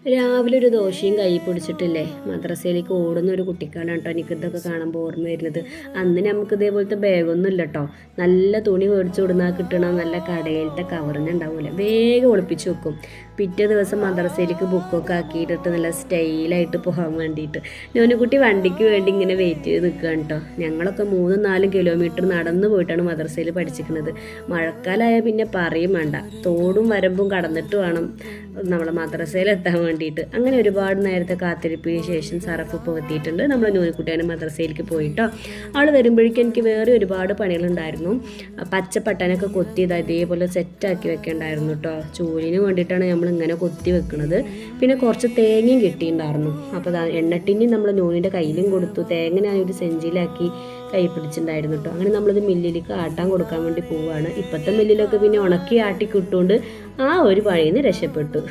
രാവിലെ ഒരു ദോശയും കൈ പിടിച്ചിട്ടില്ലേ മദ്രസയിലേക്ക് ഓടുന്ന ഒരു കുട്ടിക്കാണ് കേട്ടോ എനിക്കിതൊക്കെ കാണുമ്പോൾ ഓർമ്മ വരുന്നത്. അന്ന് നമുക്ക് ഇതേപോലത്തെ ബാഗൊന്നും ഇല്ല കേട്ടോ. നല്ല തുണി മേടിച്ചു കൊടുന്നാൽ കിട്ടണം നല്ല കടയിലത്തെ കവറിന് ഉണ്ടാവില്ല, വേഗം ഒളിപ്പിച്ച് വെക്കും. പിറ്റേ ദിവസം മദ്രസയിലേക്ക് ബുക്കൊക്കെ ആക്കിയിട്ടിട്ട് നല്ല സ്റ്റൈലായിട്ട് പോകാൻ വേണ്ടിയിട്ട് കുട്ടി വണ്ടിക്ക് വേണ്ടി ഇങ്ങനെ വെയിറ്റ് ചെയ്ത് നിൽക്കുകയാണ് കേട്ടോ. ഞങ്ങളൊക്കെ 3-4 കിലോമീറ്റർ നടന്നു പോയിട്ടാണ് മദ്രസയിൽ പഠിച്ചിരിക്കുന്നത്. മഴക്കാലമായാൽ പിന്നെ പറയും വേണ്ട, തോടും വരമ്പും കടന്നിട്ട് വേണം നമ്മളെ മദ്രസയിൽ എത്താൻ വേണ്ടിയിട്ട്. അങ്ങനെ ഒരുപാട് നേരത്തെ കാത്തിരിപ്പിന് ശേഷം സറഫ് ഇപ്പോൾ എത്തിയിട്ടുണ്ട്. നമ്മൾ നൂനിക്കുട്ടിയാണ് മദ്രസയിലേക്ക് പോയിട്ടോ. അവൾ വരുമ്പോഴേക്കും എനിക്ക് വേറെ ഒരുപാട് പണികളുണ്ടായിരുന്നു. പച്ചപ്പട്ടാനൊക്കെ കൊത്തിയത് അതേപോലെ സെറ്റാക്കി വെക്കേണ്ടായിരുന്നു കേട്ടോ. ചൂലിന് വേണ്ടിയിട്ടാണ് നമ്മൾ ഇങ്ങനെ കൊത്തി വെക്കുന്നത്. പിന്നെ കുറച്ച് തേങ്ങയും കിട്ടിയിട്ടുണ്ടായിരുന്നു. അപ്പോൾ എണ്ണട്ടിനി നമ്മൾ നൂനിൻ്റെ കയ്യിലും കൊടുത്തു. തേങ്ങ ഞാനൊരു സെഞ്ചിയിലാക്കി കൈ പിടിച്ചിട്ടുണ്ടായിരുന്നു കേട്ടോ. അങ്ങനെ നമ്മളിത് മില്ലിലേക്ക് ആട്ടാൻ കൊടുക്കാൻ വേണ്ടി പോവുകയാണ്. ഇപ്പോഴത്തെ മില്ലിലൊക്കെ പിന്നെ ഉണക്കി ആട്ടി കിട്ടുകൊണ്ട് ആ ഒരു പണിയിൽ നിന്ന് രക്ഷപ്പെട്ടു.